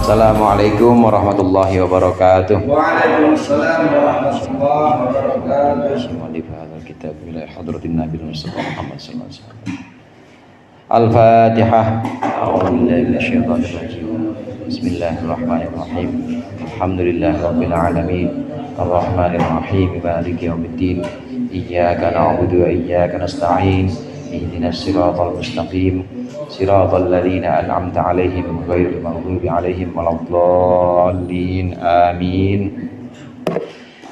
Assalamualaikum warahmatullahi wabarakatuh. Waalaikumsalam warahmatullahi wabarakatuh. Mu'allif hadzal kitab ila hadratin Nabi Muhammad sallallahu alaihi wasallam. Al-Fatihah. A'udzu billahi minasyaitonir rajim. Bismillahirrahmanirrahim. Alhamdulillahirabbil alamin. Arrahmanir rahim. Maliki yaumiddin. Iyyaka na'budu wa iyyaka nasta'in. Ihdinas siratal mustaqim. Siratal ladzina an'amta 'alaihim ghairil maghdubi 'alaihim waladdallin. Amin.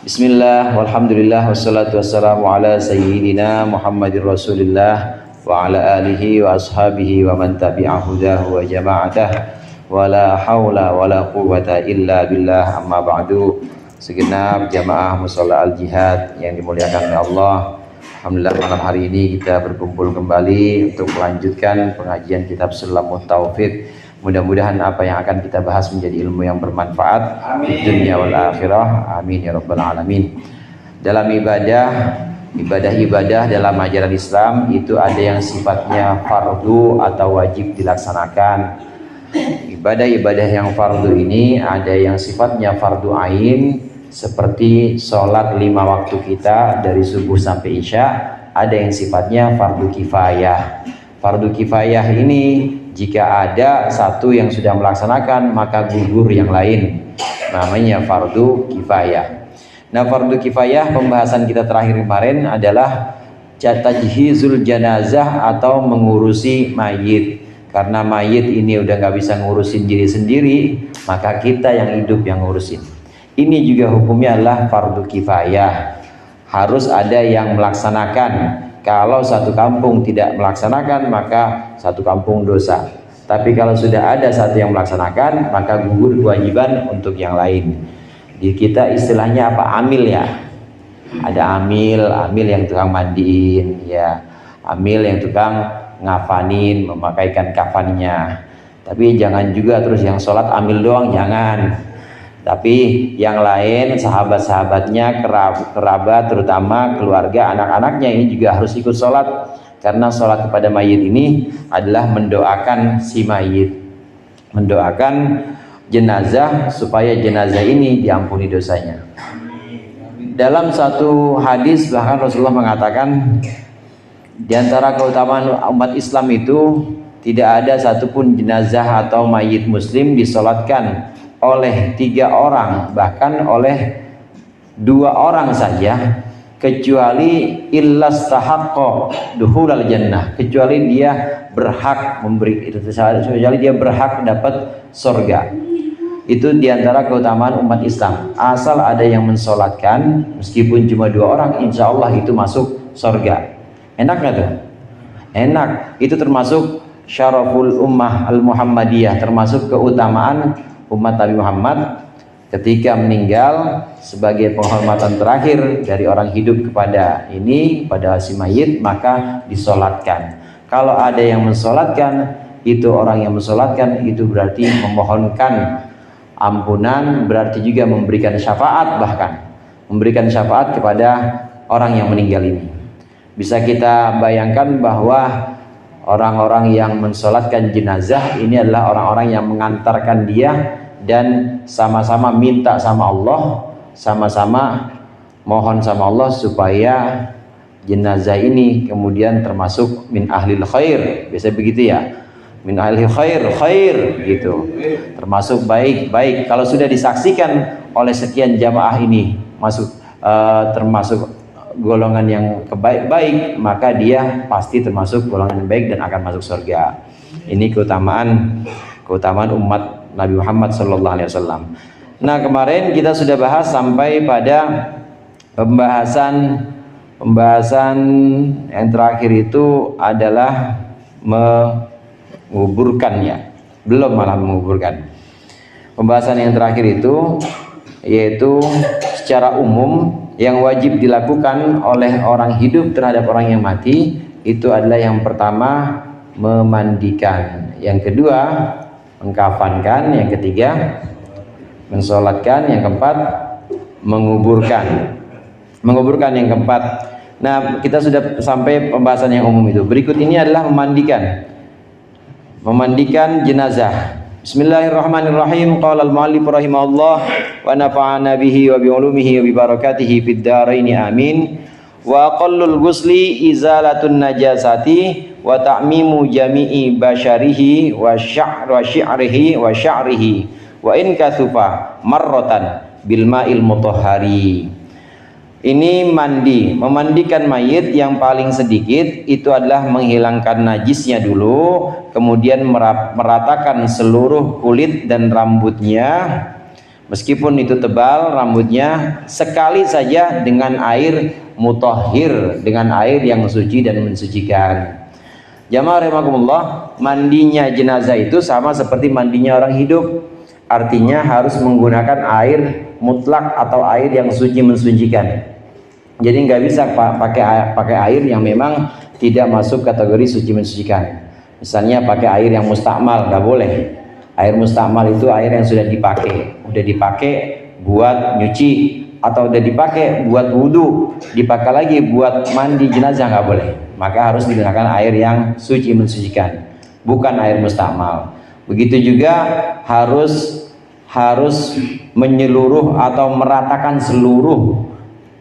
Bismillah walhamdulillah wassalatu wassalamu ala sayyidina Muhammadir Rasulillah wa ala alihi wa ashabihi wa man tabi'a hudahu wa jama'atah wa la hawla wa la quwwata illa billah, amma ba'du. Segenap jamaah mushola al-jihad yang dimuliakan oleh Allah, alhamdulillah malam hari ini kita berkumpul kembali untuk melanjutkan pengajian kitab Sulamut Taufiq. Mudah-mudahan apa yang akan kita bahas menjadi ilmu yang bermanfaat di dunia wal akhirah. Amin ya rabbal alamin. Dalam ibadah dalam ajaran Islam itu ada yang sifatnya fardu atau wajib dilaksanakan. Ibadah-ibadah yang fardu ini ada yang sifatnya fardu ain seperti sholat 5 waktu kita dari subuh sampai isya. Ada yang sifatnya fardu kifayah. Fardu kifayah ini jika ada satu yang sudah melaksanakan maka gugur yang lain, namanya fardu kifayah. Nah, fardu kifayah pembahasan kita terakhir kemarin adalah tajhizul janazah atau mengurusi mayit. Karena mayit ini udah nggak bisa ngurusin diri sendiri, maka kita yang hidup yang ngurusin. Ini juga hukumnya adalah fardu kifayah. Harus ada yang melaksanakan. Kalau satu kampung tidak melaksanakan, maka satu kampung dosa. Tapi kalau sudah ada satu yang melaksanakan, maka gugur kewajiban untuk yang lain. Di kita istilahnya apa? Amil ya. Ada amil yang tukang mandiin, ya. Amil yang tukang ngafanin, memakaikan kafannya. Tapi jangan juga terus yang sholat amil doang, jangan. Tapi yang lain, sahabat-sahabatnya, kerabat, terutama keluarga, anak-anaknya ini juga harus ikut sholat. Karena sholat kepada mayit ini adalah mendoakan si mayit, mendoakan jenazah supaya jenazah ini diampuni dosanya. Dalam satu hadis bahkan Rasulullah mengatakan, di antara keutamaan umat Islam itu tidak ada satupun jenazah atau mayit muslim disolatkan oleh 3 orang, bahkan oleh 2 orang saja, kecuali illastahaqqa dukhulal jannah, kecuali dia berhak kecuali dia berhak dapat surga. Itu diantara keutamaan umat Islam. Asal ada yang mensolatkan, meskipun cuma 2 orang, insya Allah itu masuk surga. Enak nggak tuh? Enak. Itu termasuk syaraful ummah al-Muhammadiyah, termasuk keutamaan umat Nabi Muhammad ketika meninggal sebagai penghormatan terakhir dari orang hidup kepada pada si mayit, maka disolatkan. Kalau ada yang mensolatkan, itu orang yang mensolatkan itu berarti memohonkan ampunan, berarti juga memberikan syafaat, bahkan memberikan syafaat kepada orang yang meninggal ini. Bisa kita bayangkan bahwa orang-orang yang mensolatkan jenazah ini adalah orang-orang yang mengantarkan dia dan sama-sama minta sama Allah, sama-sama mohon sama Allah supaya jenazah ini kemudian termasuk min ahlil khair. Biasa begitu ya, min ahlil khair gitu, termasuk baik. Kalau sudah disaksikan oleh sekian jamaah ini masuk termasuk golongan yang baik, maka dia pasti termasuk golongan yang baik dan akan masuk surga. Ini keutamaan umat Nabi Muhammad sallallahu alaihi wasallam. Nah, kemarin kita sudah bahas sampai pada pembahasan yang terakhir itu adalah menguburkannya. Belum malah menguburkan. Pembahasan yang terakhir itu yaitu secara umum yang wajib dilakukan oleh orang hidup terhadap orang yang mati itu adalah yang pertama memandikan, yang kedua mengkafankan, yang ketiga mensolatkan, yang keempat menguburkan yang keempat. Nah, kita sudah sampai pembahasan yang umum itu. Berikut ini adalah memandikan jenazah. Bismillahirrahmanirrahim. Qala al-mu'allif rahimahullah wa nafa'ana bihi wa bi ulumihi wa bi barakatihi fid dharain amin. Wa aqallul ghusli izalatun najasati wa ta'mimu jami'i basyarihi wa syi'rihi wa in kathufa marratan bil ma'il mutahhari. Ini mandi, memandikan mayit yang paling sedikit itu adalah menghilangkan najisnya dulu, kemudian meratakan seluruh kulit dan rambutnya, meskipun itu tebal rambutnya, sekali saja dengan air mutahhir, dengan air yang suci dan mensucikan. Jamaah rahimakumullah, mandinya jenazah itu sama seperti mandinya orang hidup, artinya harus menggunakan air mutlak atau air yang suci mensucikan. Jadi nggak bisa pakai air yang memang tidak masuk kategori suci mensucikan. Misalnya pakai air yang mustakmal, nggak boleh. Air mustakmal itu air yang sudah dipakai buat nyuci atau udah dipakai buat wudhu, dipakai lagi buat mandi jenazah, nggak boleh. Maka harus digunakan air yang suci mensucikan, bukan air mustakmal. Begitu juga harus menyeluruh atau meratakan seluruh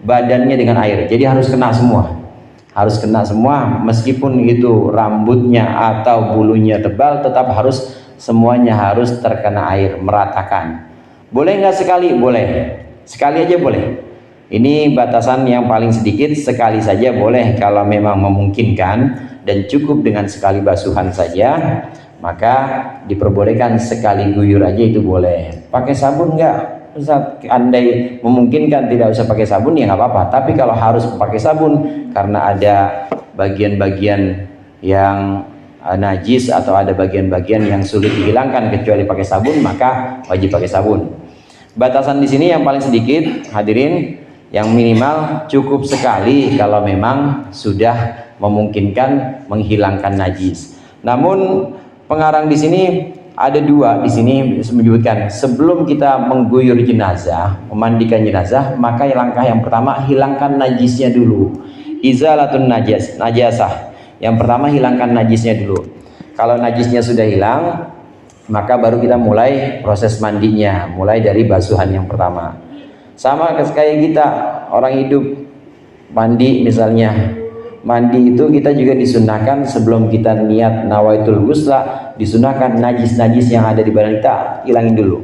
badannya dengan air. Jadi harus kena semua, meskipun itu rambutnya atau bulunya tebal, tetap harus semuanya harus terkena air, meratakan. Boleh nggak sekali? Boleh, sekali aja boleh. Ini batasan yang paling sedikit, sekali saja boleh kalau memang memungkinkan dan cukup dengan sekali basuhan saja, maka diperbolehkan sekali guyur aja itu boleh. Pakai sabun nggak? Andai memungkinkan tidak usah pakai sabun ya nggak apa-apa, tapi kalau harus pakai sabun karena ada bagian-bagian yang najis atau ada bagian-bagian yang sulit dihilangkan kecuali pakai sabun, maka wajib pakai sabun. Batasan di sini yang paling sedikit hadirin, yang minimal cukup sekali kalau memang sudah memungkinkan menghilangkan najis. Namun pengarang di sini ada dua di sini menyebutkan sebelum kita mengguyur jenazah, memandikan jenazah, maka langkah yang pertama hilangkan najisnya dulu. Izalatun najasah. Yang pertama hilangkan najisnya dulu. Kalau najisnya sudah hilang, maka baru kita mulai proses mandinya, mulai dari basuhan yang pertama. Sama kayak kita orang hidup mandi misalnya. Mandi itu kita juga disunahkan sebelum kita niat nawaitul ghusla, disunahkan najis-najis yang ada di badan kita hilangin dulu.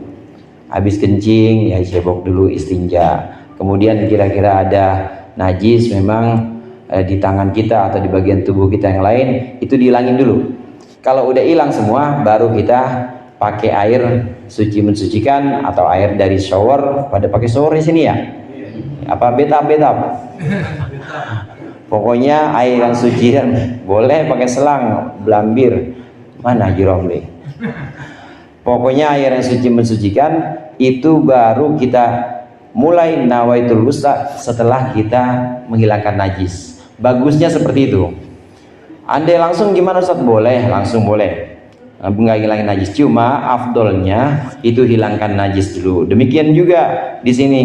Habis kencing ya cebok dulu, istinja. Kemudian kira-kira ada najis memang di tangan kita atau di bagian tubuh kita yang lain, itu dihilangin dulu. Kalau udah hilang semua, baru kita pakai air suci mensucikan atau air dari shower. Pada pakai shower di sini ya? Apa betap? Pokoknya air yang suci, boleh pakai selang, belambir, mana Jiromli. Pokoknya air yang suci mensucikan itu baru kita mulai nawaitul ghusla setelah kita menghilangkan najis. Bagusnya seperti itu. Andai langsung gimana Ustaz? Boleh, langsung boleh. Nggak hilangin najis, cuma afdolnya itu hilangkan najis dulu. Demikian juga di sini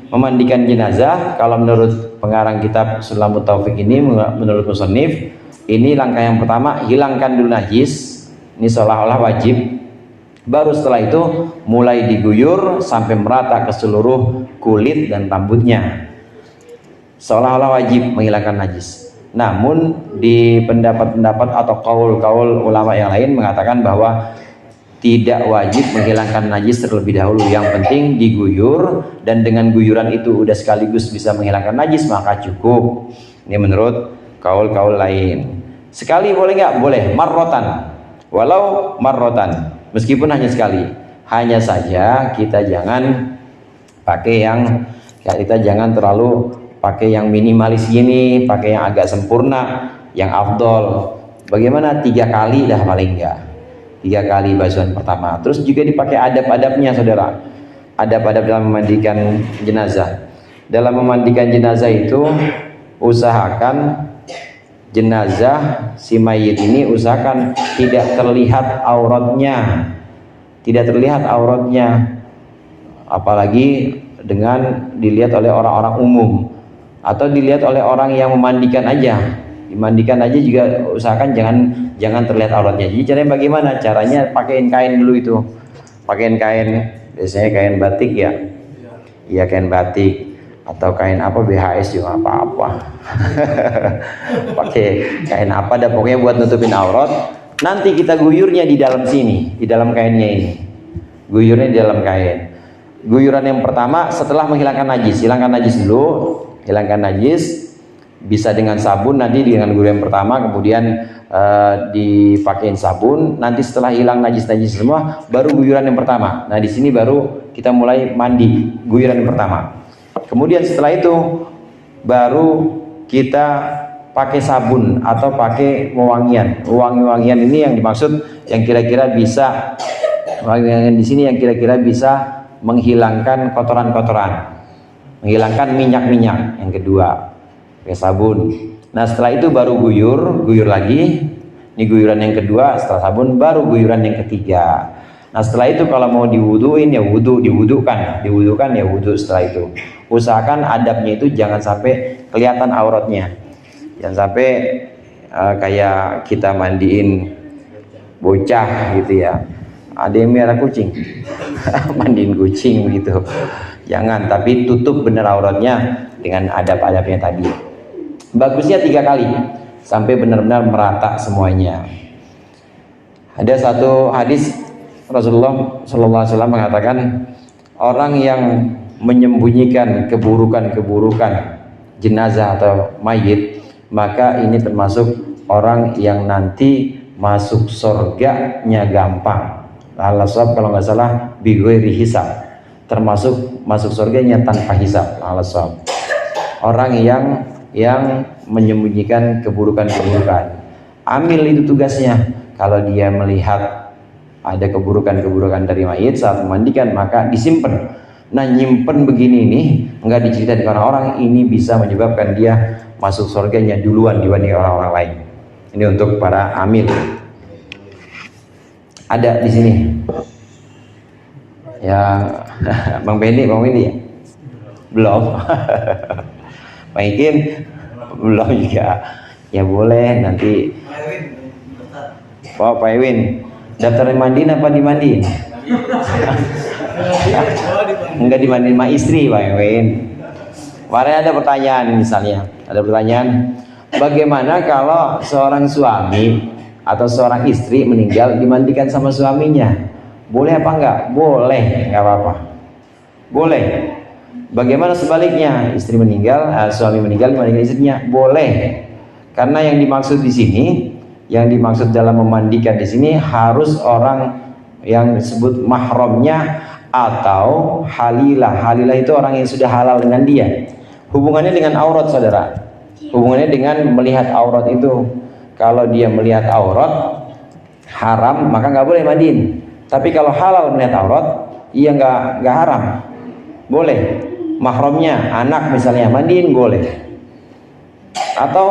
memandikan jenazah. Kalau menurut pengarang kitab Sulamut Taufik ini, menurut musannif, ini langkah yang pertama hilangkan dulu najis. Ini seolah-olah wajib. Baru setelah itu mulai diguyur sampai merata ke seluruh kulit dan rambutnya. Seolah-olah wajib menghilangkan najis. Namun di pendapat-pendapat atau kaul-kaul ulama yang lain mengatakan bahwa tidak wajib menghilangkan najis terlebih dahulu. Yang penting diguyur, dan dengan guyuran itu udah sekaligus bisa menghilangkan najis, maka cukup. Ini menurut kaul-kaul lain. Sekali boleh nggak? Boleh, marrotan. Walau marrotan, meskipun hanya sekali. Hanya saja kita jangan pakai yang, kita jangan terlalu pakai yang minimalis gini, pakai yang agak sempurna, yang afdol. Bagaimana 3 kali dah paling enggak. 3 kali basuhan pertama. Terus juga dipakai adab-adabnya saudara. Adab-adab dalam memandikan jenazah. Dalam memandikan jenazah itu usahakan jenazah si mayit ini usahakan tidak terlihat auratnya. Tidak terlihat auratnya. Apalagi dengan dilihat oleh orang-orang umum atau dilihat oleh orang yang memandikan aja. Dimandikan aja juga usahakan jangan terlihat auratnya. Jadi caranya bagaimana? Caranya pakaiin kain dulu itu. pakaian kain, biasanya kain batik ya. Iya, kain batik atau kain apa, BHS juga apa-apa. Pakai kain apa dah pokoknya buat nutupin aurat. Nanti kita guyurnya di dalam sini, di dalam kainnya ini. Guyurnya di dalam kain. Guyuran yang pertama setelah menghilangkan najis, hilangkan najis dulu, hilangkan najis bisa dengan sabun, nanti dengan guyuran yang pertama, kemudian dipakein sabun, nanti setelah hilang najis-najis semua baru guyuran yang pertama. Nah, di sini baru kita mulai mandi, guyuran yang pertama. Kemudian setelah itu baru kita pakai sabun atau pakai wewangian. Wewangian ini yang dimaksud yang kira-kira bisa, wewangian di sini yang kira-kira bisa menghilangkan kotoran-kotoran, menghilangkan minyak-minyak. Yang kedua pakai sabun. Nah, setelah itu baru guyur lagi. Ini guyuran yang kedua, setelah sabun baru guyuran yang ketiga. Nah, setelah itu kalau mau diwuduin ya diwudukan ya wudu. Setelah itu usahakan adabnya itu jangan sampai kelihatan auratnya, jangan sampai kayak kita mandiin bocah gitu ya, ada yang merah kucing mandiin kucing gitu, jangan, tapi tutup bener auratnya dengan adab-adabnya tadi. Bagusnya 3 kali sampai benar-benar merata semuanya. Ada satu hadis Rasulullah SAW mengatakan, orang yang menyembunyikan keburukan-keburukan jenazah atau mayit, maka ini termasuk orang yang nanti masuk surganya gampang. Al-Asab kalau nggak salah bighairi hisab, termasuk masuk surganya tanpa hisab. Al-Asab orang yang menyembunyikan keburukan-keburukan. Amil itu tugasnya. Kalau dia melihat ada keburukan-keburukan dari mayit saat memandikan, maka disimpan. Nah, nyimpen begini nih nggak diceritain ke orang-orang, ini bisa menyebabkan dia masuk surganya duluan dibanding orang-orang lain. Ini untuk para amil. Ada di sini ya. Bang Bendi ya? Belum. Bang Ikin belum juga. Ya boleh nanti. Pak Ewin, daftar dimandiin apa dimandiin? Enggak dimandiin sama istri, Pak Ewin. Kemarin ada pertanyaan, misalnya ada pertanyaan, bagaimana kalau seorang suami atau seorang istri meninggal dimandikan sama suaminya, boleh apa enggak? Boleh, enggak apa-apa, boleh. Bagaimana sebaliknya, istri meninggal, suami meninggal dimandikan istrinya? Boleh, karena yang dimaksud di sini, yang dimaksud dalam memandikan di sini harus orang yang disebut mahramnya atau halilah. Halilah itu orang yang sudah halal dengan dia. Hubungannya dengan aurat, saudara. Hubungannya dengan melihat aurat itu. Kalau dia melihat aurat haram, maka nggak boleh mandiin. Tapi kalau halal melihat aurat, iya nggak haram, boleh. Mahramnya anak misalnya mandiin boleh. Atau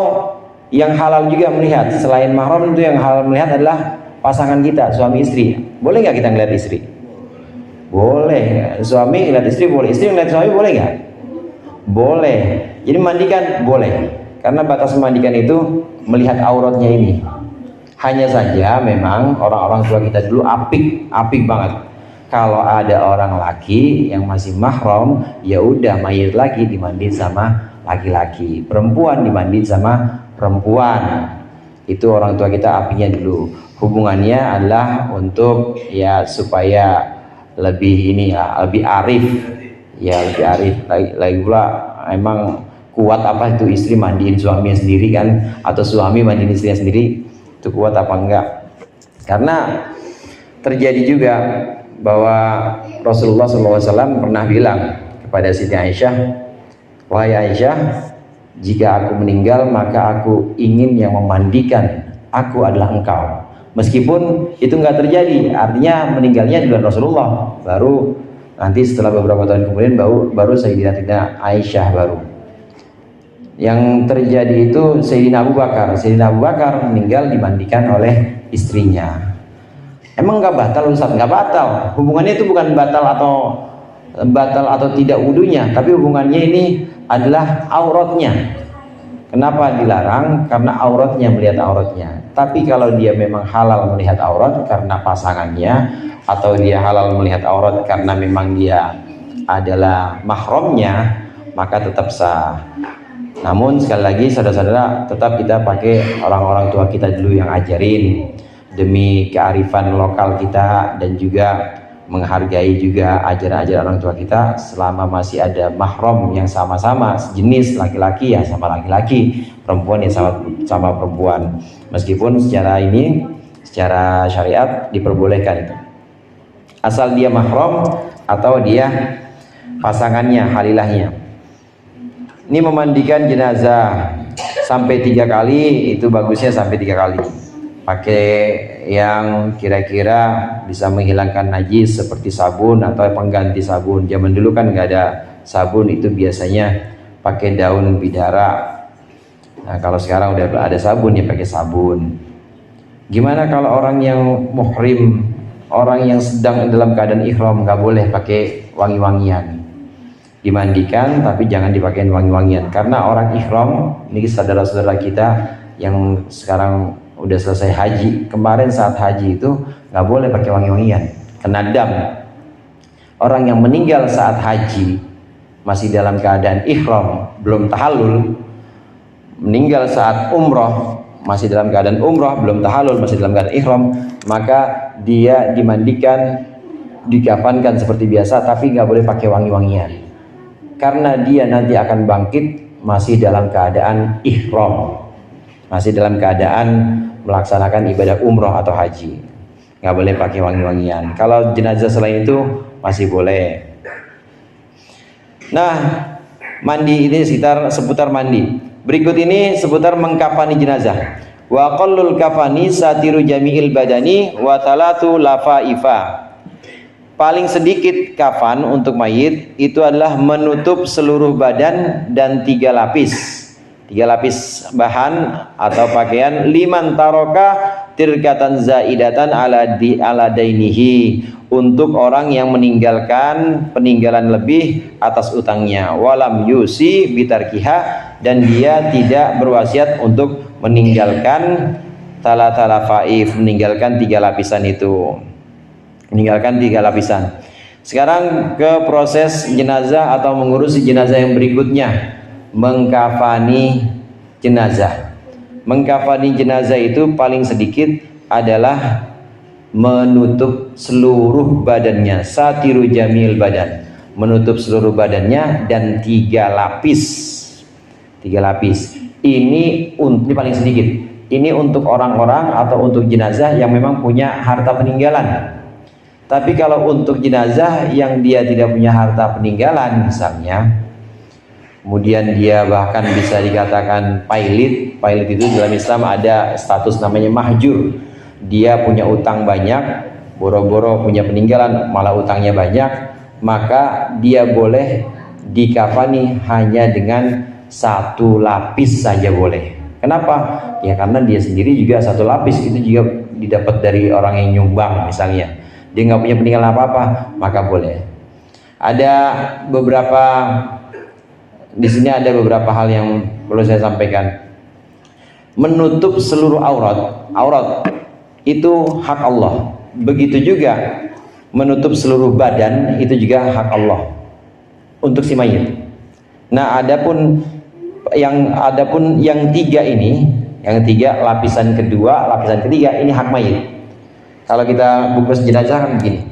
yang halal juga melihat, selain mahram itu yang halal melihat adalah pasangan kita, suami istri. Boleh nggak kita ngeliat istri? Boleh. Suami ngeliat istri boleh, istri ngeliat suami boleh nggak? Boleh. Jadi mandikan boleh, karena batas memandikan itu melihat auratnya ini. Hanya saja memang orang-orang tua kita dulu apik banget. Kalau ada orang laki yang masih mahram, ya udah mayit lagi dimandiin sama laki-laki, perempuan dimandiin sama perempuan. Itu orang tua kita apinya dulu. Hubungannya adalah untuk ya supaya lebih ini ya, lebih arif ya, lebih arif. Lagi pula emang kuat apa itu istri mandiin suaminya sendiri kan, atau suami mandiin istrinya sendiri, itu kuat apa enggak? Karena terjadi juga bahwa Rasulullah SAW pernah bilang kepada Siti Aisyah, wahai Aisyah, jika aku meninggal maka aku ingin yang memandikan aku adalah engkau. Meskipun itu enggak terjadi, artinya meninggalnya di bulan Rasulullah, baru nanti setelah beberapa tahun kemudian baru Sayyidatina Aisyah baru. Yang terjadi itu Sayyidina Abu Bakar meninggal dimandikan oleh istrinya. Emang nggak batal Ustaz? Nggak batal. Hubungannya itu bukan batal atau tidak wudunya, tapi hubungannya ini adalah auratnya. Kenapa dilarang? Karena auratnya, melihat auratnya. Tapi kalau dia memang halal melihat aurat karena pasangannya, atau dia halal melihat aurat karena memang dia adalah mahramnya, maka tetap sah. Namun sekali lagi saudara-saudara, tetap kita pakai orang-orang tua kita dulu yang ajarin, demi kearifan lokal kita dan juga menghargai juga ajaran-ajaran orang tua kita. Selama masih ada mahram yang sama-sama sejenis, laki-laki ya sama laki-laki, perempuan ya sama perempuan, meskipun secara syariat diperbolehkan itu, asal dia mahram atau dia pasangannya, halilahnya. Ini memandikan jenazah sampai 3 kali, itu bagusnya sampai 3 kali. Pakai yang kira-kira bisa menghilangkan najis seperti sabun atau pengganti sabun. Zaman dulu kan nggak ada sabun, itu biasanya pakai daun bidara. Nah, kalau sekarang udah ada sabun ya pakai sabun. Gimana kalau orang yang muhrim, orang yang sedang dalam keadaan ihram, nggak boleh pakai wangi-wangian. Dimandikan tapi jangan dipakai wangi-wangian, karena orang ihram ini saudara-saudara kita yang sekarang udah selesai haji, kemarin saat haji itu nggak boleh pakai wangi-wangian, kena dam. Orang yang meninggal saat haji masih dalam keadaan ihram, belum tahallul, meninggal saat umroh masih dalam keadaan umroh, belum tahallul, masih dalam keadaan ihram, maka dia dimandikan, dikafankan seperti biasa, tapi nggak boleh pakai wangi-wangian, karena dia nanti akan bangkit masih dalam keadaan ihram, masih dalam keadaan melaksanakan ibadah umroh atau haji. Nggak boleh pakai wangi-wangian. Kalau jenazah selain itu masih boleh. Nah, mandi ini seputar mandi. Berikut ini seputar mengkafani jenazah. Wa qallul kafani satiru jami'il badani wa talatu lafaifa. Paling sedikit kafan untuk mayit itu adalah menutup seluruh badan dan 3 lapis. 3 lapis bahan atau pakaian. Liman taroka tirkatan zaidatan ala dainihi, untuk orang yang meninggalkan peninggalan lebih atas utangnya. Walam yusi bitarkiha, dan dia tidak berwasiat untuk meninggalkan talatafaif, meninggalkan 3 lapisan itu, meninggalkan 3 lapisan. Sekarang ke proses jenazah atau mengurusi jenazah yang berikutnya, mengkafani jenazah. Mengkafani jenazah itu paling sedikit adalah menutup seluruh badannya, satiru jamil badan, menutup seluruh badannya dan 3 lapis. 3 lapis. Ini paling sedikit. Ini untuk orang-orang atau untuk jenazah yang memang punya harta peninggalan. Tapi kalau untuk jenazah yang dia tidak punya harta peninggalan misalnya, kemudian dia bahkan bisa dikatakan pailit. Pailit itu dalam Islam ada status namanya mahjur. Dia punya utang banyak, boro-boro punya peninggalan, malah utangnya banyak, maka dia boleh dikafani hanya dengan 1 lapis saja boleh. Kenapa? Ya karena dia sendiri juga 1 lapis itu juga didapat dari orang yang nyumbang misalnya. Dia nggak punya peninggalan apa-apa, maka boleh. Ada beberapa di sini ada beberapa hal yang perlu saya sampaikan. Menutup seluruh aurat itu hak Allah. Begitu juga menutup seluruh badan itu juga hak Allah untuk si mayit. Nah, adapun yang 3 ini, yang 3 lapisan kedua, lapisan ketiga ini hak mayit. Kalau kita bungkus jenazah kan begini.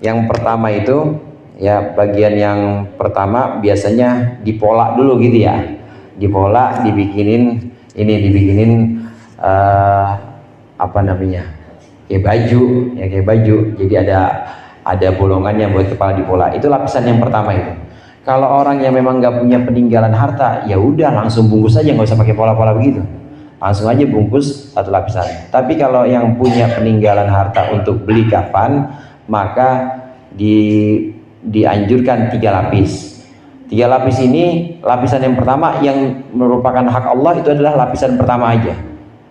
Yang pertama itu ya, bagian yang pertama biasanya dipolak dulu gitu ya, dipolak, dibikinin apa namanya, kayak baju, jadi ada bolongannya buat kepala dipolak. Itu lapisan yang pertama itu. Kalau orang yang memang nggak punya peninggalan harta, ya udah langsung bungkus aja, nggak usah pakai pola-pola begitu, langsung aja bungkus 1 lapisan. Tapi kalau yang punya peninggalan harta untuk beli kafan, maka dianjurkan 3 lapis. 3 lapis ini, lapisan yang pertama yang merupakan hak Allah itu adalah lapisan pertama aja.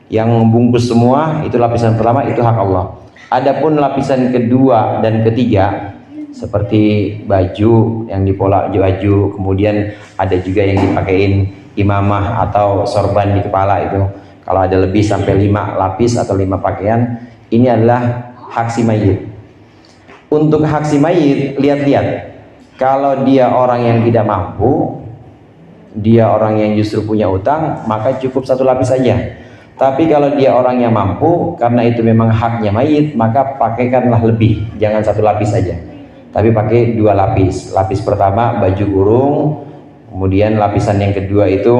Yang membungkus semua itu lapisan pertama, itu hak Allah. Adapun lapisan kedua dan ketiga seperti baju yang dipolak, baju, kemudian ada juga yang dipakein imamah atau sorban di kepala itu. Kalau ada lebih sampai 5 lapis atau 5 pakaian, ini adalah hak si mayit. Untuk hak si mayit, lihat-lihat. Kalau dia orang yang tidak mampu, dia orang yang justru punya utang, maka cukup 1 lapis saja. Tapi kalau dia orang yang mampu, karena itu memang haknya mayit, maka pakaikanlah lebih, jangan 1 lapis saja, tapi pakai 2 lapis. Lapis pertama baju kurung, kemudian lapisan yang kedua itu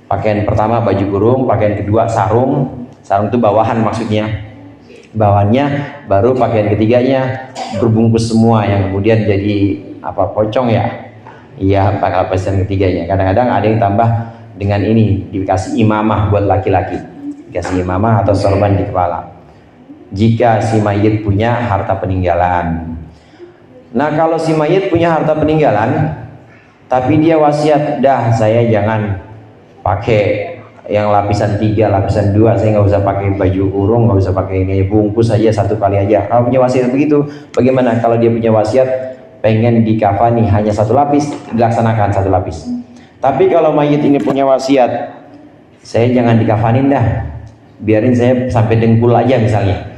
pakaian pertama baju kurung, pakaian kedua sarung. Sarung itu bawahan maksudnya, bawahannya, baru pakaian ketiganya berbungkus semua yang kemudian jadi pocong ya. Iya, pakai lapisan ketiganya. Kadang-kadang ada yang tambah dengan ini, dikasih imamah buat laki-laki, dikasih imamah atau sorban di kepala jika si mayit punya harta peninggalan. Nah, kalau si mayit punya harta peninggalan tapi dia wasiat, dah saya jangan pakai yang lapisan 3, lapisan 2, saya nggak usah pakai baju kurung, nggak usah pakai ini, bungkus aja 1 kali aja. Kalau punya wasiat begitu, bagaimana? Kalau dia punya wasiat pengen dikafani hanya 1 lapis, dilaksanakan 1 lapis. Tapi kalau mayit ini punya wasiat, saya jangan dikafanin dah, biarin saya sampai dengkul aja misalnya,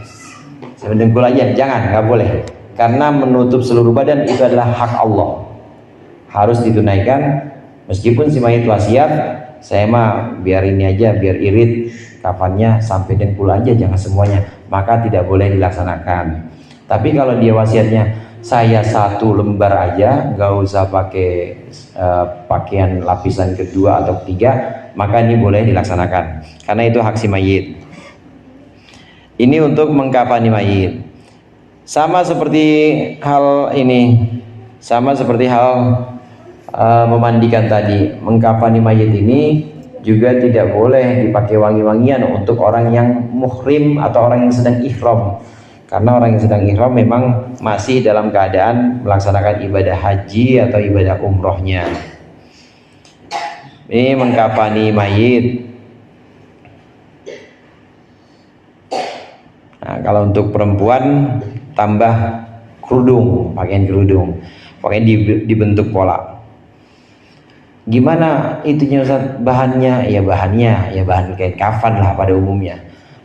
sampai dengkul aja, jangan, nggak boleh, karena menutup seluruh badan itu adalah hak Allah, harus ditunaikan. Meskipun si mayit wasiat, saya mah biar ini aja, biar irit kafannya sampai dengkul aja, jangan semuanya, maka tidak boleh dilaksanakan. Tapi kalau dia wasiatnya, saya 1 lembar aja, nggak usah pakai pakaian lapisan kedua atau ketiga, maka ini boleh dilaksanakan, karena itu hak si mayit. Ini untuk mengkafani mayit. Sama seperti hal ini, sama seperti hal memandikan tadi, mengkafani mayit ini juga tidak boleh dipakai wangi-wangian untuk orang yang muhrim atau orang yang sedang ihram. Karena orang yang sedang ihram memang masih dalam keadaan melaksanakan ibadah haji atau ibadah umrohnya. Ini mengkafani mayit. Nah, kalau untuk perempuan tambah kerudung, pakaian kerudung, pakaian dibentuk pola. Gimana itunya Ustaz? Bahannya? Ya bahannya, ya bahan kain kafan lah pada umumnya.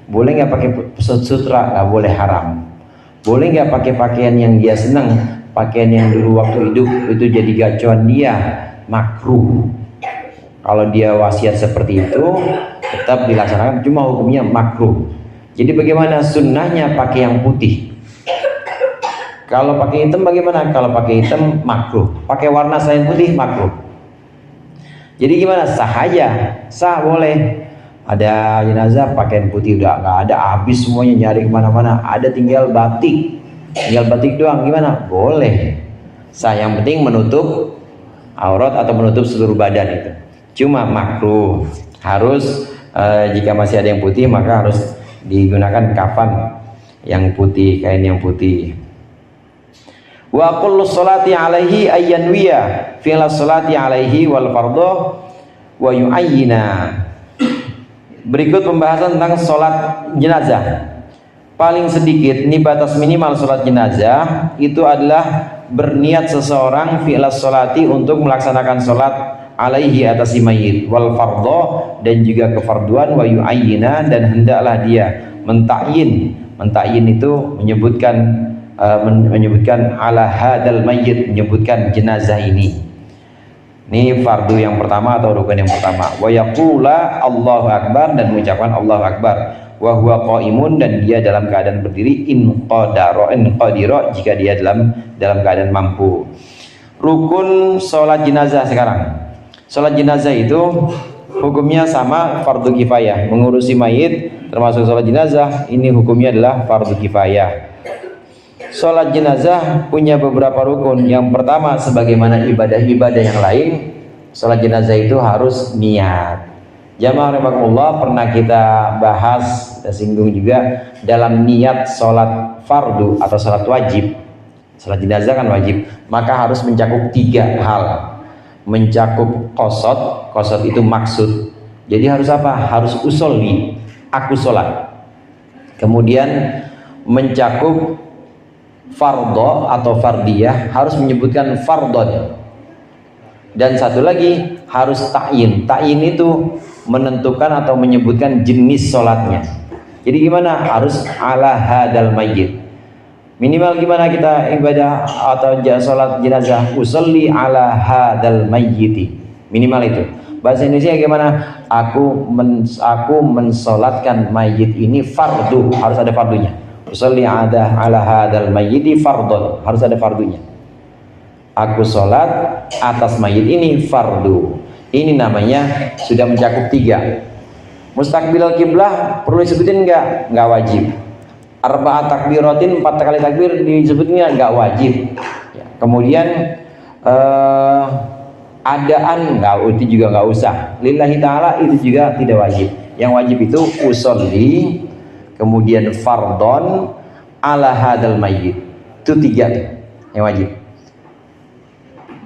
Boleh nggak pakai sutra? Nggak boleh, haram. Boleh nggak pakai pakaian yang dia senang, pakaian yang dulu waktu hidup itu jadi gacuan dia? Makruh. Kalau dia wasiat seperti itu tetap dilaksanakan, cuma hukumnya makruh. Jadi bagaimana sunnahnya? Pakai yang putih. Kalau pakai hitam bagaimana? Kalau pakai hitam makruh. Pakai warna selain putih makruh. Jadi gimana? Sah aja, sah boleh. Ada jenazah pakaian putih udah nggak ada, habis semuanya, nyari kemana-mana, ada tinggal batik doang, gimana? Boleh, sah, yang penting menutup aurat atau menutup seluruh badan itu. Cuma makruh, harus jika masih ada yang putih maka harus digunakan kafan yang putih, kain yang putih. Wa kullu sholati alaihi ayyanwiya fi'la sholati alaihi wal fardhu wa yu'ayyina. Berikut pembahasan tentang sholat jenazah. Paling sedikit, ini batas minimal sholat jenazah itu adalah berniat seseorang fi'la sholati untuk melaksanakan sholat alaihi atas si mayit, wal fardhu, dan juga kefarduan, wa yu'ayyina, dan hendaklah dia mentakyin. Mentakyin itu menyebutkan ala hadal mayyit, menyebutkan jenazah ini. Ini fardu yang pertama atau rukun yang pertama. Wa yaqula Allahu akbar, dan mengucapkan Allahu akbar. Wa huwa qaimun, dan dia dalam keadaan berdiri, in qadira, jika dia dalam keadaan mampu. Rukun sholat jenazah sekarang. Sholat jenazah itu hukumnya sama fardu kifayah. Mengurusi mayit termasuk sholat jenazah, ini hukumnya adalah fardu kifayah. Sholat jenazah punya beberapa rukun. Yang pertama, sebagaimana ibadah-ibadah yang lain, sholat jenazah itu harus niat. Jamaah rahimakumullah, pernah kita bahas dan singgung juga dalam niat sholat fardu atau sholat wajib. Sholat jenazah kan wajib, maka harus mencakup 3 hal. Mencakup qasad itu maksud. Jadi harus apa? Harus usolli, aku sholat. Kemudian mencakup fardho atau fardiyah, harus menyebutkan fardhon. Dan satu lagi harus ta'yin. Ta'yin itu menentukan atau menyebutkan jenis sholatnya. Jadi gimana? Harus ala hadal mayyit. Minimal gimana kita ibadah atau sholat jenazah? Usolli ala hadal mayyiti. Minimal itu. Bahasa Indonesia gimana? Aku mensolatkan mayit ini fardu. Harus ada fardunya. Usolli ala hadal mayyiti fardun. Harus ada fardunya. Aku sholat atas mayit ini fardu. Ini namanya sudah mencakup 3. Mustaqbilal kiblah perlu disebutin enggak? Enggak wajib. Arba'at takbiratin, 4 kali takbir disebutnya enggak wajib. Ya. Kemudian adaan enggak, itu juga enggak usah. Lillahi ta'ala itu juga tidak wajib. Yang wajib itu usolli, kemudian fardon ala hadal mayyit. Itu 3 tuh yang wajib.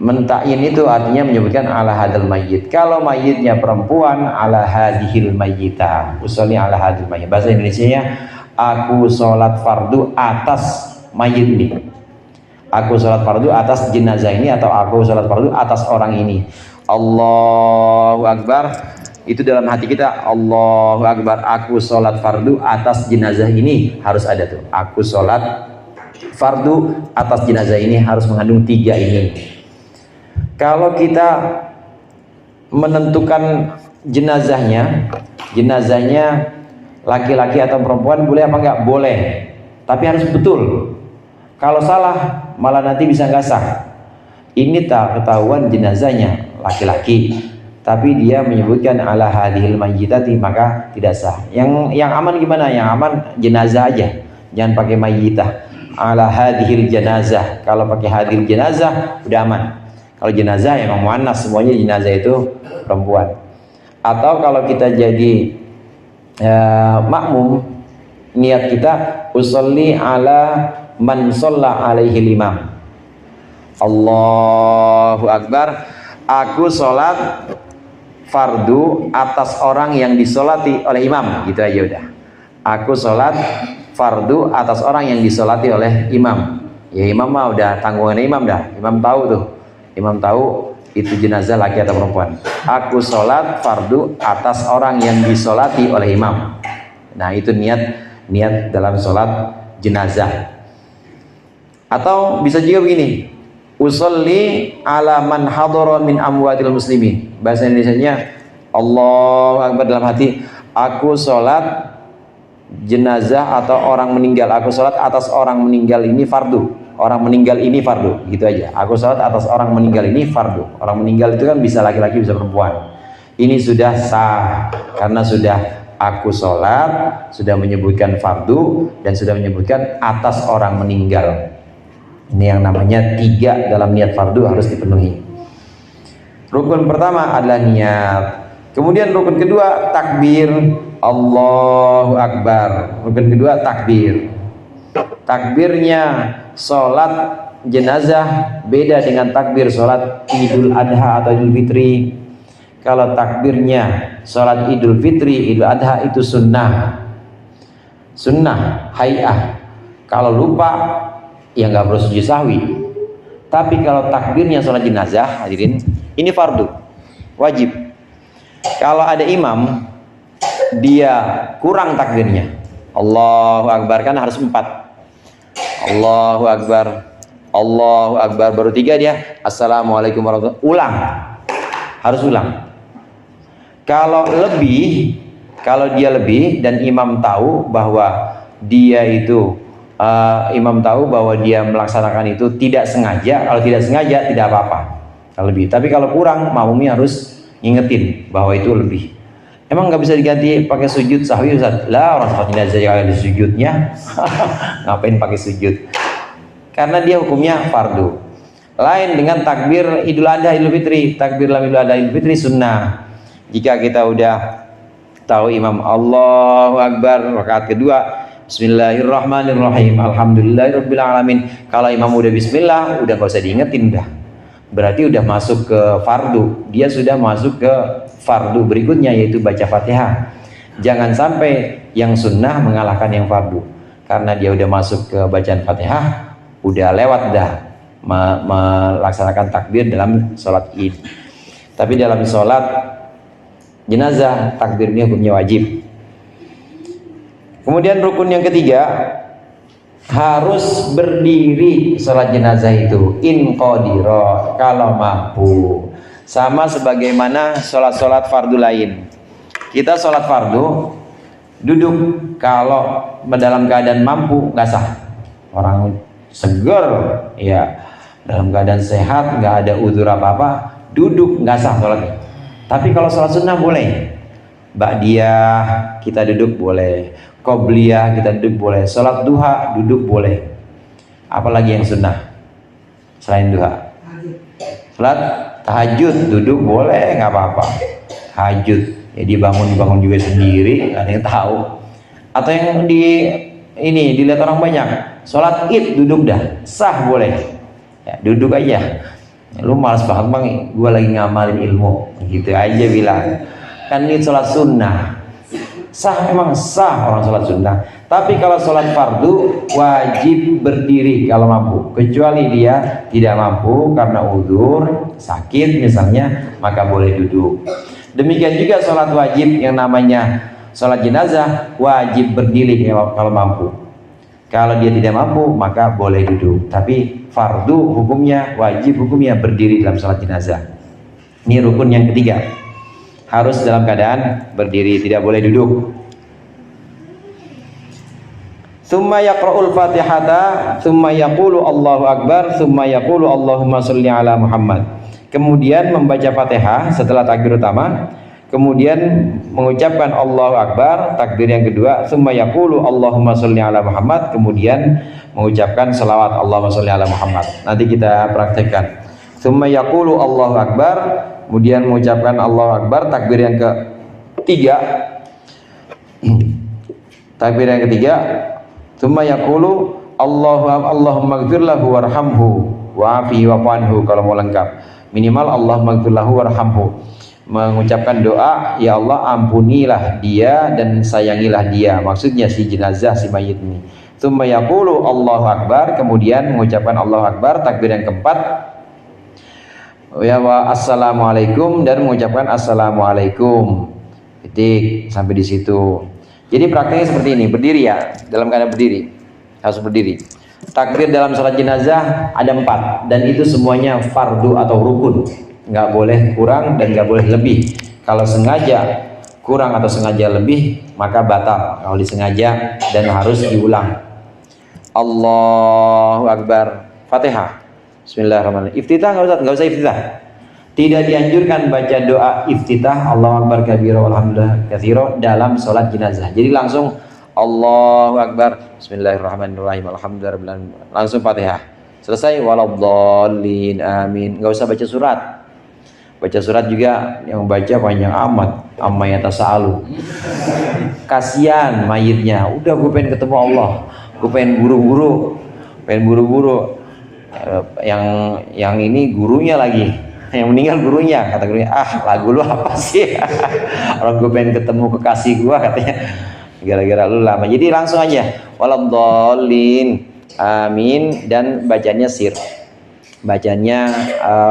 Mentakyin itu artinya menyebutkan ala hadal mayyit. Kalau mayitnya perempuan, ala hadhil mayyita. Usolli ala hadhil mayyit. Bahasa Indonesianya, aku sholat fardu atas mayit ini. Aku sholat fardu atas jenazah ini, atau aku sholat fardu atas orang ini. Allahu Akbar. Itu dalam hati kita, Allahu Akbar. Aku sholat fardu atas jenazah ini. Harus ada tuh. Aku sholat fardu atas jenazah ini, harus mengandung 3 ini. Kalau kita menentukan jenazahnya laki-laki atau perempuan, boleh apa enggak? Boleh, tapi harus betul. Kalau salah malah nanti bisa nggak sah. Ini tak ketahuan jenazahnya laki-laki, tapi dia menyebutkan ala hadhil mayyitati, maka tidak sah. Yang aman gimana? Yang aman jenazah aja, jangan pakai mayyitah. Ala hadhil jenazah. Kalau pakai hadhil jenazah udah aman. Kalau jenazah yang muannas, semuanya jenazah itu perempuan. Atau kalau kita jadi makmum, niat kita usolli ala man sholla alaihi imam. Allahu Akbar. Aku sholat fardu atas orang yang disolati oleh imam. Gitu aja udah. Aku sholat fardu atas orang yang disolati oleh imam. Ya imam mah udah tanggungan imam dah. Imam tahu tuh. Imam tahu itu jenazah laki atau perempuan. Aku sholat fardu atas orang yang disolati oleh imam. Nah itu niat dalam sholat jenazah. Atau bisa juga begini, usolli ala man hadara min amwatil muslimin. Bahasa Indonesianya, Allahu Akbar dalam hati, aku sholat jenazah atau orang meninggal. Aku sholat atas orang meninggal ini fardu. Orang meninggal ini fardu, gitu aja. Aku sholat atas orang meninggal ini fardu. Orang meninggal itu kan bisa laki-laki, bisa perempuan. Ini sudah sah karena sudah aku sholat, sudah menyebutkan fardu, dan sudah menyebutkan atas orang meninggal. Ini yang namanya 3 dalam niat fardu harus dipenuhi. Rukun pertama adalah niat. Kemudian rukun kedua takbir, Allahu Akbar. Rukun kedua takbir. Takbirnya sholat jenazah beda dengan takbir sholat Idul Adha atau Idul Fitri. Kalau takbirnya sholat Idul Fitri, Idul Adha itu sunnah hay'ah. Kalau lupa ya nggak perlu sujud sahwi. Tapi kalau takbirnya sholat jenazah, hadirin, ini fardu, wajib. Kalau ada imam dia kurang takbirnya, Allahu Akbar, kan harus 4. Allahu Akbar, Allahu Akbar, baru 3 dia Assalamualaikum warahmatullahi wabarakatuh. Ulang, harus ulang. Kalau dia lebih dan imam tahu bahwa dia itu imam tahu bahwa dia melaksanakan itu tidak sengaja. Kalau tidak sengaja tidak apa-apa. Kalau lebih, tapi kalau kurang, makmumnya harus ngingetin bahwa itu lebih. Emang nggak bisa diganti pakai sujud sahwi, Ustaz? Lah, orang sholat jenazah kalau ada sujudnya, ngapain pakai sujud? Karena dia hukumnya fardu. Lain dengan takbir Idul Adha, Idul Fitri. Takbir dalam Idul Adha, Idul Fitri sunnah. Jika kita udah tahu imam Allahu Akbar rakaat kedua, Bismillahirrahmanirrahim, Alhamdulillahirabbil alamin. Kalau imam udah Bismillah, udah nggak usah diingetin dah. Berarti udah masuk ke fardu. Dia sudah masuk ke fardu berikutnya, yaitu baca Fatihah. Jangan sampai yang sunnah mengalahkan yang fardu, karena dia udah masuk ke bacaan Fatihah, udah lewat dah melaksanakan takbir dalam sholat Id. Tapi dalam sholat jenazah takbirnya hukumnya wajib. Kemudian rukun yang ketiga, harus berdiri sholat jenazah itu in qadira, kalau mampu. Sama sebagaimana sholat-sholat fardu lain. Kita sholat fardu duduk, kalau dalam keadaan mampu nggak sah. Orang seger ya, dalam keadaan sehat, nggak ada uzur apa-apa, duduk nggak sah sholatnya. Tapi kalau sholat sunnah boleh. Ba'diyah kita duduk boleh, qobliyah kita duduk boleh, sholat duha duduk boleh. Apalagi yang sunnah selain duha? Sholat tahajud duduk boleh, nggak apa-apa. Tahajud ya dibangun juga sendiri, nggak ada yang tahu. Atau yang dilihat orang banyak, sholat id duduk dah, sah boleh. Ya, duduk aja. Lu malas banget bang, gue lagi ngamalin ilmu, gitu aja bilang. Kan ini sholat sunnah, sah, memang sah orang sholat sunnah. Tapi kalau sholat fardu wajib berdiri kalau mampu, kecuali dia tidak mampu karena uzur, sakit misalnya, maka boleh duduk. Demikian juga sholat wajib yang namanya sholat jenazah, wajib berdiri kalau mampu. Kalau dia tidak mampu maka boleh duduk. Tapi fardu hukumnya, wajib hukumnya berdiri dalam sholat jenazah. Ini rukun yang ketiga, harus dalam keadaan berdiri, tidak boleh duduk. Tsumma yaqra'ul Fatihata, tsumma yaqulu Allahu Akbar, tsumma yaqulu Allahumma sholli ala Muhammad. Kemudian membaca Fatihah setelah takbir utama, kemudian mengucapkan Allahu Akbar, takbir yang kedua, tsumma yaqulu Allahumma sholli ala Muhammad, kemudian mengucapkan selawat Allahumma sholli ala Muhammad. Nanti kita praktekkan. Tsumma yaqulu Allahu Akbar, kemudian mengucapkan Allahu Akbar, takbir yang ketiga. Takbir yang ketiga, tsumma yaqulu Allahumma ighfir lahu warhamhu wa'afihi wa'fu anhu, kalau mau lengkap. Minimal Allahumma ighfir lahu warhamhu. Mengucapkan doa, ya Allah ampunilah dia dan sayangilah dia. Maksudnya si jenazah, si mayit ini. Tsumma yaqulu Allahu Akbar, kemudian mengucapkan Allahu Akbar, takbir yang keempat. Ya wa assalamualaikum, dan mengucapkan assalamualaikum. Titik sampai di situ. Jadi prakteknya seperti ini, berdiri ya, dalam keadaan berdiri, harus berdiri. Takbir dalam salat jenazah ada 4 dan itu semuanya fardu atau rukun, nggak boleh kurang dan nggak boleh lebih. Kalau sengaja kurang atau sengaja lebih maka batal. Kalau disengaja dan harus diulang. Allahu Akbar, Fatihah, Bismillahirrahmanirrahim. Iftitah nggak usah iftitah. Tidak dianjurkan baca doa iftitah Allahu Akbar kabira walhamdulillah katsira dalam sholat jenazah. Jadi langsung Allahu Akbar, Bismillahirrahmanirrahim, alhamdulillah, langsung Fatihah. Selesai waladhdallin, amin. Nggak usah baca surat. Baca surat juga yang baca banyak amat, amma yatasaalu. Kasihan mayitnya. Udah gue pengen ketemu Allah, gue pengen buru-buru. Yang ini gurunya lagi, yang meninggal gurunya, kata gurunya, lagu lu apa sih? Orang gue pengen ketemu kekasih gue, katanya, gara-gara lu lama. Jadi langsung aja waladhdallin, amin, dan bacanya sir, bacanya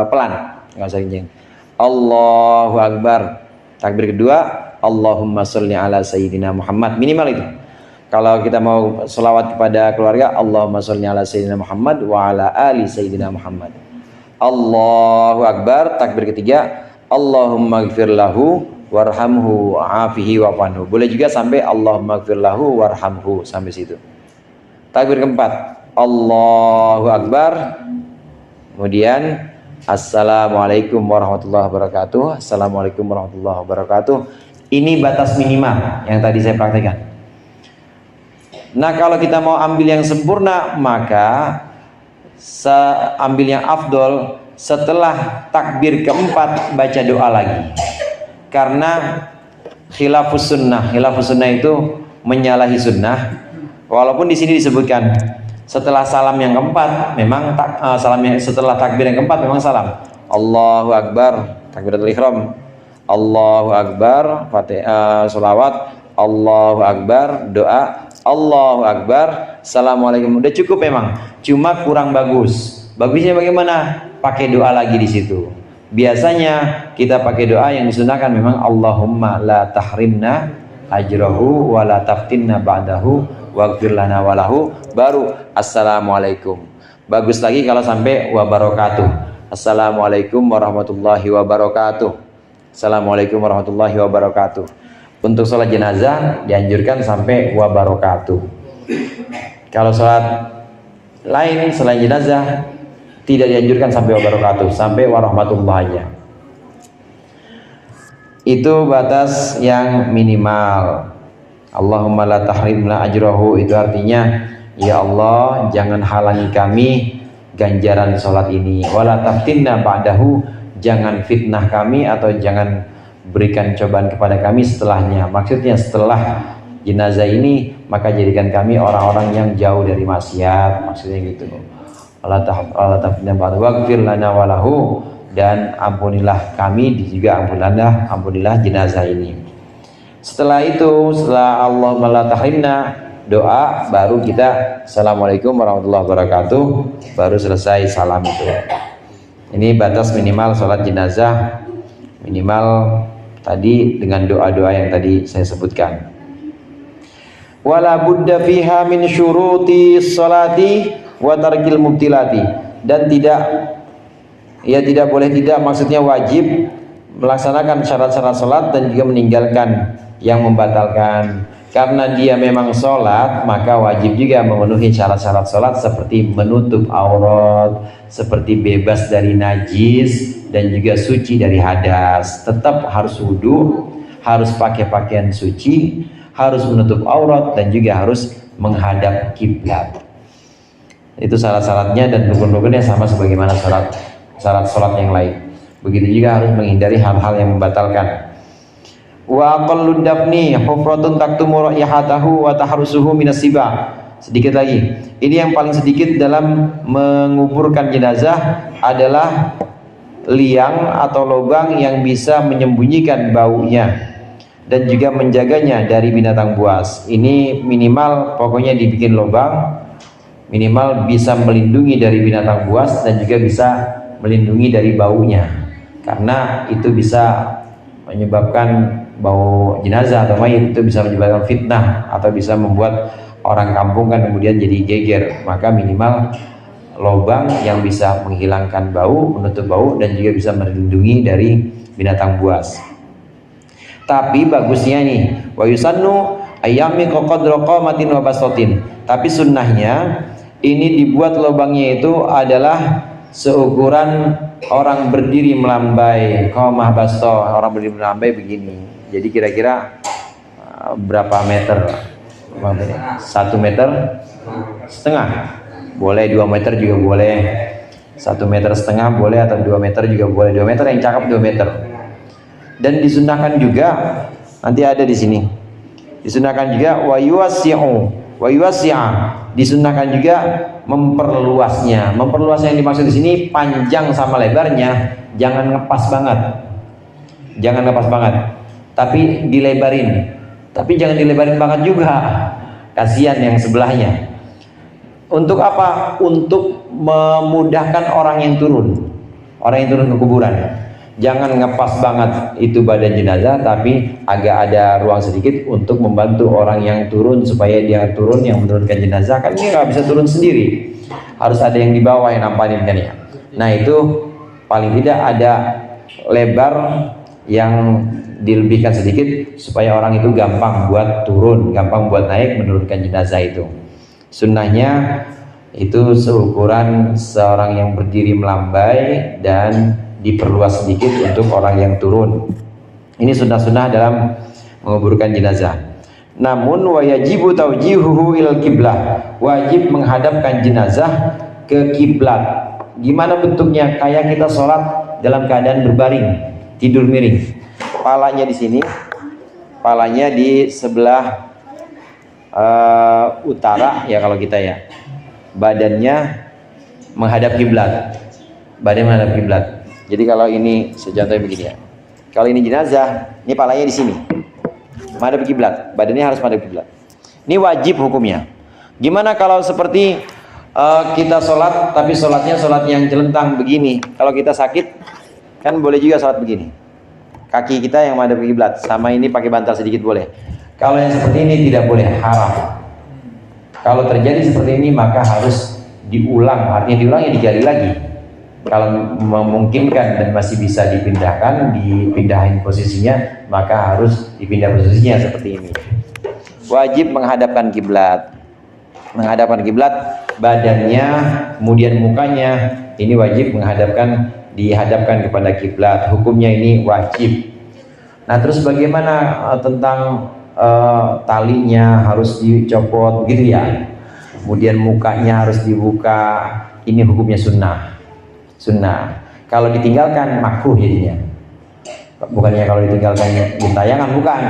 pelan, nggak usah kenceng. Allahu Akbar, takbir kedua Allahumma sholli ala sayyidina Muhammad, minimal itu. Kalau kita mau selawat kepada keluarga, Allahumma sholli ala sayyidina Muhammad wa ala ali sayyidina Muhammad. Allahu Akbar, takbir ketiga Allahumma ighfir lahu warhamhu wa'afihi wa'fu anhu. Boleh juga sampai Allahumma ighfir lahu warhamhu, sampai situ. Takbir keempat Allahu Akbar, kemudian Assalamualaikum warahmatullahi wabarakatuh. Assalamualaikum warahmatullahi wabarakatuh. Ini batas minimal yang tadi saya praktekkan. Nah, kalau kita mau ambil yang sempurna, maka ambil yang afdol setelah takbir keempat baca doa lagi. Karena khilafus sunnah itu menyalahi sunnah. Walaupun di sini disebutkan setelah salam yang keempat, memang setelah takbir yang keempat memang salam. Allahu Akbar, takbiratul ihram. Allahu Akbar, Fatihah, sholawat. Allahu Akbar, doa. Allahu Akbar, Assalamualaikum. Udah cukup memang. Cuma kurang bagus. Bagusnya bagaimana? Pakai doa lagi di situ. Biasanya kita pakai doa yang disunahkan memang Allahumma la tahrimna ajrahu wa la taftinna ba'dahu waghfir lana walahu, baru assalamualaikum. Bagus lagi kalau sampai wabarakatuh. Assalamualaikum warahmatullahi wabarakatuh. Assalamualaikum warahmatullahi wabarakatuh. Untuk sholat jenazah dianjurkan sampai wabarakatuh. Kalau sholat lain selain jenazah tidak dianjurkan sampai wabarakatuh, sampai warahmatullahi. Itu batas yang minimal. Allahumma la tahrimna ajrahu, itu artinya ya Allah jangan halangi kami ganjaran sholat ini. Wala taftinna ba'dahu, jangan fitnah kami atau jangan berikan cobaan kepada kami setelahnya. Maksudnya setelah jenazah ini maka jadikan kami orang-orang yang jauh dari maksiat, maksudnya gitu. Allah taftinna ba'dahu waghfir lana walahu, dan ampunilah kami juga ampunilah jenazah ini. Setelah itu, setelah Allahumma la tahrimna doa, baru kita assalamualaikum warahmatullahi wabarakatuh, baru selesai salam itu. Ini batas minimal sholat jenazah, minimal tadi dengan doa-doa yang tadi saya sebutkan. Wala budda fiha min syuruti sholati wa tarkil mubtilati, dan tidak boleh tidak, maksudnya wajib melaksanakan syarat-syarat sholat dan juga meninggalkan yang membatalkan. Karena dia memang sholat, maka wajib juga memenuhi syarat-syarat sholat seperti menutup aurat, seperti bebas dari najis, dan juga suci dari hadas. Tetap harus wudu, harus pakai pakaian suci, harus menutup aurat, dan juga harus menghadap kiblat. Itu syarat-syaratnya, dan rukun-rukunnya sama sebagaimana syarat sholat yang lain. Begitu juga harus menghindari hal-hal yang membatalkan. Wa aqallu dafni hufratun taktumu ra'ihatahu wa tahrusuhu minas siba. Sedikit lagi, ini yang paling sedikit dalam menguburkan jenazah adalah liang atau lubang yang bisa menyembunyikan baunya dan juga menjaganya dari binatang buas. Ini minimal, pokoknya dibikin lubang, minimal bisa melindungi dari binatang buas dan juga bisa melindungi dari baunya, karena itu bisa menyebabkan bau jenazah atau mayit, itu bisa menyebabkan fitnah atau bisa membuat orang kampung kan kemudian jadi geger. Maka minimal lubang yang bisa menghilangkan bau, menutup bau, dan juga bisa melindungi dari binatang buas. Tapi bagusnya nih, wa yusannu ayyami qadra qamatin wa basatin. Tapi sunnahnya ini dibuat lubangnya itu adalah seukuran orang berdiri melambai, qamah basto, orang berdiri melambai begini. Jadi kira-kira berapa meter? 1,5 meter? Boleh 2 meter juga boleh. 1,5 meter boleh, atau 2 meter juga boleh. 2 meter yang cakep 2 meter. Dan disunahkan juga, nanti ada di sini. Disunahkan juga wa yuwasi'a. Disunahkan juga memperluasnya. Memperluas yang dimaksud di sini panjang sama lebarnya, jangan ngepas banget. Jangan ngepas banget. Tapi dilebarin. Tapi jangan dilebarin banget juga. Kasihan yang sebelahnya. Untuk apa? Untuk memudahkan orang yang turun. Orang yang turun ke kuburan. Jangan ngepas banget itu badan jenazah, tapi agak ada ruang sedikit untuk membantu orang yang turun supaya dia turun, yang menurunkan jenazah kan dia nggak bisa turun sendiri, harus ada yang di bawah yang nampanin kan ya. Nah itu paling tidak ada lebar yang dilebihkan sedikit supaya orang itu gampang buat turun, gampang buat naik menurunkan jenazah itu. Sunnahnya itu seukuran seorang yang berdiri melambai dan diperluas sedikit untuk orang yang turun. Ini sunnah-sunnah dalam menguburkan jenazah. Namun wajibu taujihuhu ilal kiblah, wajib menghadapkan jenazah ke kiblat. Gimana bentuknya? Kayak kita sholat dalam keadaan berbaring, tidur miring. Palanya di sini, palanya di sebelah utara ya kalau kita ya. Badannya menghadap kiblat. Badan menghadap kiblat. Jadi kalau ini secontohnya begini ya. Kalau ini jenazah, ini palanya di sini. Menghadap kiblat, badannya harus menghadap kiblat. Ini wajib hukumnya. Gimana kalau seperti kita sholat, tapi sholatnya sholat yang jelentang begini. Kalau kita sakit, Kan boleh juga salat begini. Kaki kita yang menghadap kiblat, sama ini pakai bantal sedikit boleh. Kalau yang seperti ini tidak boleh, haram. Kalau terjadi seperti ini maka harus diulang, artinya diulang ya digali lagi. Kalau memungkinkan dan masih bisa dipindahin posisinya, maka harus dipindah posisinya seperti ini. Wajib menghadapkan kiblat. Menghadapkan kiblat, badannya, kemudian mukanya, ini wajib dihadapkan kepada kiblat. Hukumnya ini wajib. Nah, terus bagaimana tentang talinya harus dicopot gitu ya? Kemudian mukanya harus dibuka. Ini hukumnya sunnah. Kalau ditinggalkan makruh jadinya. Bukannya kalau ditinggalkan gentayangan, bukan.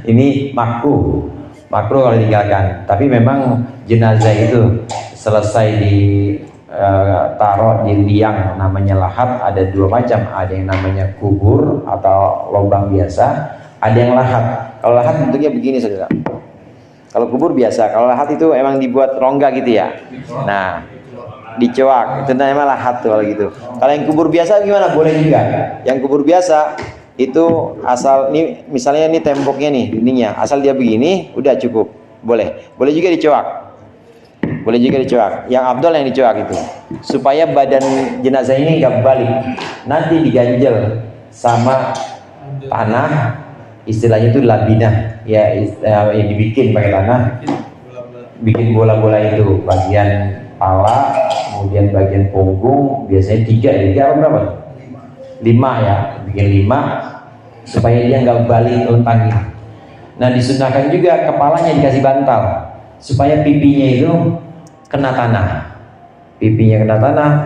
Ini makruh kalau ditinggalkan. Tapi memang jenazah itu selesai ditaruh di liang namanya lahat, ada dua macam. Ada yang namanya kubur atau lubang biasa, ada yang lahat. Kalau lahat bentuknya begini saudara. Kalau kubur biasa, kalau lahat itu emang dibuat rongga gitu ya. Nah, dicoak, itu namanya lahat tuh kalau gitu. Kalau yang kubur biasa gimana? Boleh juga. Yang kubur biasa itu asal nih, misalnya ini temboknya nih, dindingnya, asal dia begini, udah cukup. Boleh juga dicoak. Yang abdul yang dicoak itu, supaya badan jenazah ini nggak balik. Nanti diganjel sama tanah, istilahnya itu labinah, ya dibikin pakai tanah, bikin bola-bola itu bagian kepala, kemudian bagian punggung, biasanya 3 apa berapa? 5 ya, bikin 5 supaya dia nggak balik lontangin. Nah, disunahkan juga kepalanya dikasih bantal supaya pipinya itu kena tanah.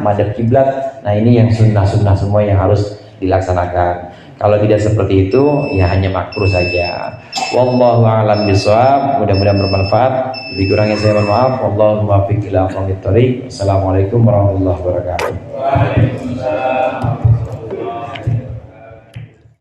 Madhab kiblat. Nah, ini yang sunnah semua yang harus dilaksanakan. Kalau tidak seperti itu, ya hanya makruh saja. Wallahu a'lam bishawab. Mudah-mudahan bermanfaat. Lebih kurangnya saya mohon maaf. Wallahu muwaffiq ila aqwamit thoriq. Assalamualaikum warahmatullahi wabarakatuh. Waalaikumsalam.